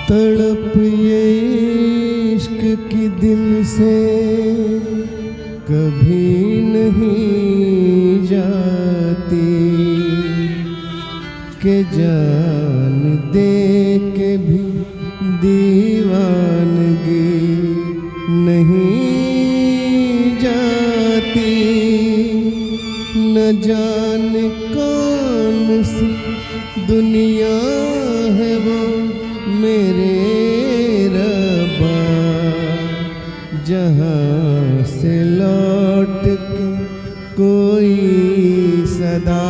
तड़प ये इश्क की दिल से कभी नहीं जाती, के जान दे के भी दीवानगी नहीं जाती। न जाने कौन सी दुनिया है वो मेरे रब्बा, जहाँ से लौट के कोई सदा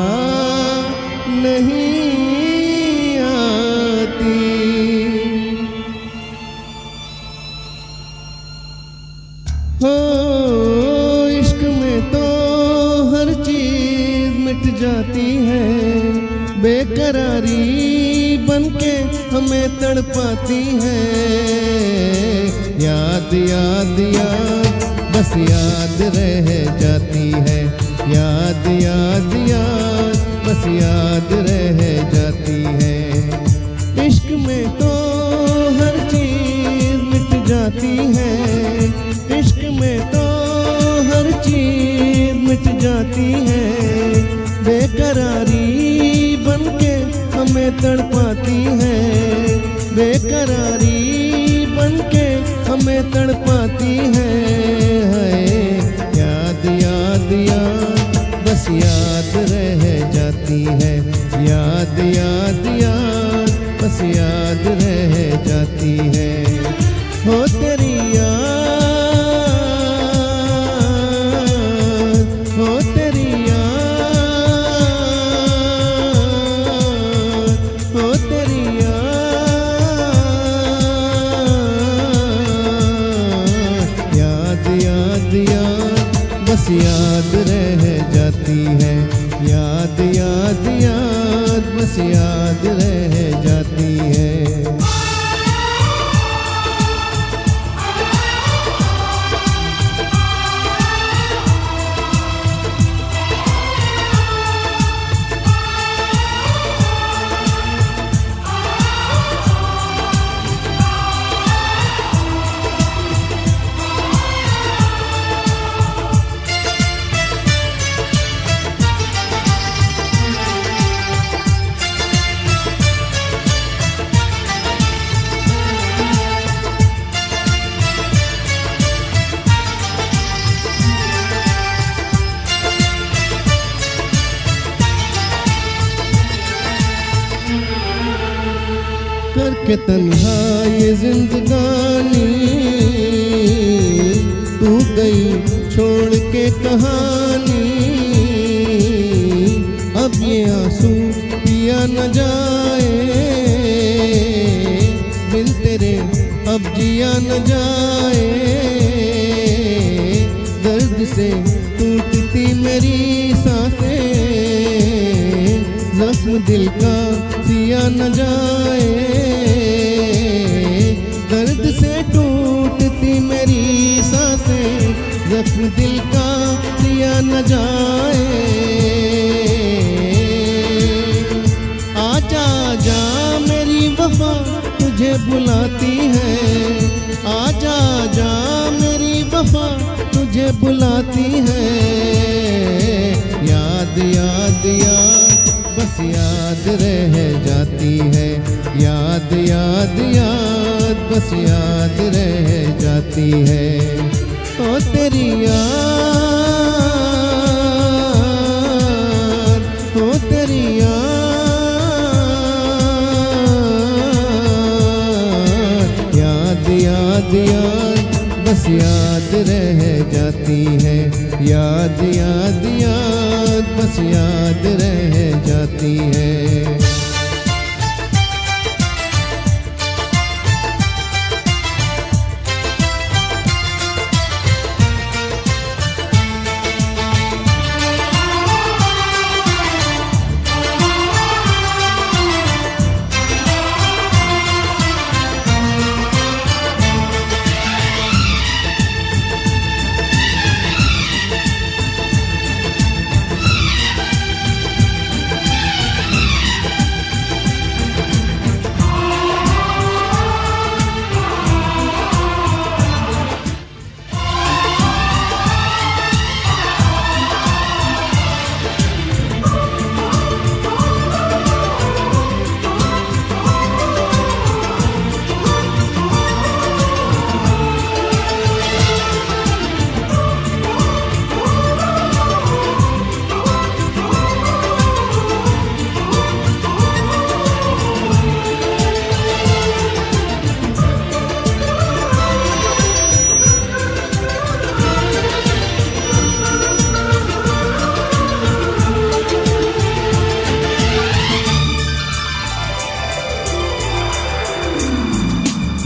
नहीं आती। हो इश्क में तो हर चीज मिट जाती है, बेकरारी बनके हमें तड़पाती है। याद याद याद बस याद रह जाती है, याद याद याद बस याद रह जाती है। इश्क में तो हर चीज मिट जाती है, इश्क में तो हर चीज मिट जाती है। बेकरारी बनके हमें तड़पाती है, बेकरारी बनके हमें तड़पाती है। याद याद याद बस याद रह जाती है, याद याद याद बस याद रह जाती है। हो तेरी याद, हो तेरी याद, हो तेरी याद, याद याद याद बस याद रह जाती है, याद याद याद बस याद रह जाती है। करके तन्हा ये जिंदगानी, तू गई छोड़ के कहानी। अब ये आंसू पिया न जाए, बिन तेरे अब जिया न जाए। दर्द से टूटती मेरी सांसें, जख्म दिल का सिया न जाए। दर्द से टूटती मेरी सांसें, जख्म दिल का सिया न जाए। आजा आजा मेरी वफा तुझे बुलाती है, आजा आजा मेरी वफा तुझे बुलाती है। याद याद याद बस याद रह जाती है, याद याद याद बस याद रह जाती है। ओ तेरी याद, ओ तेरी याद, याद याद याद बस याद रह जाती है, याद याद याद बस याद रह जाती है।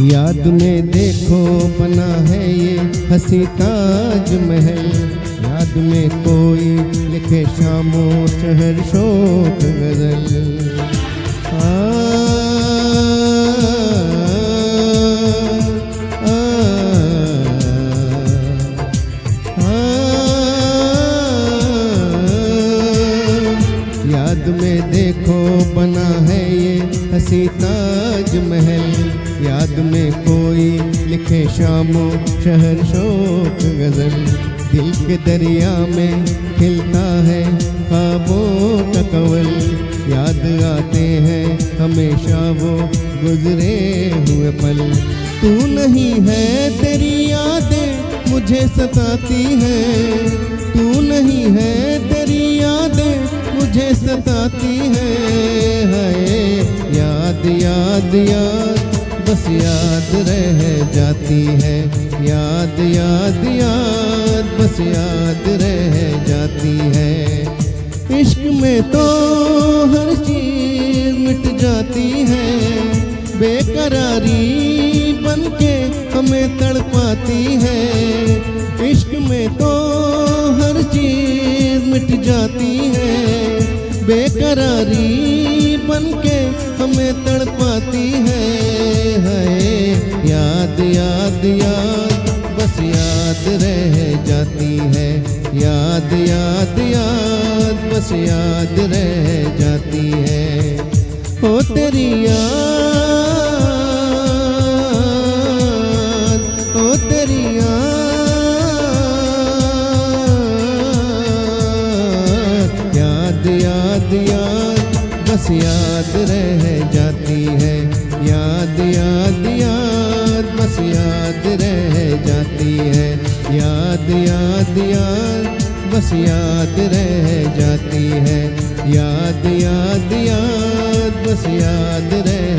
याद में देखो बना है ये हंसी ताज महल, याद में कोई लिखे शामो शहर शोक गजल। याद में देखो बना है ये हंसी ताज महल, याद में कोई लिखे शामो शहर शोक गजल। दिल के दरिया में खिलता है ख्वाबों का कंवल, याद आते हैं हमेशा वो गुजरे हुए पल। तू नहीं है तेरी यादें मुझे सताती हैं, तू नहीं है तेरी यादें मुझे सताती है। याद याद याद बस याद रह जाती है, याद याद याद बस याद रह जाती है। इश्क में तो हर चीज मिट जाती है, बेकरारी बनके हमें तड़पाती है। इश्क में तो हर चीज मिट जाती है, बेकरारी बनके हमें तड़पाती है। याद याद याद बस याद रह जाती है, याद याद याद बस याद रह जाती है। ओ तेरी याद, ओ तेरी याद, याद याद बस याद रह जाती है, याद याद याद बस याद रह जाती है। याद याद याद बस याद रह जाती है, याद याद याद बस याद रह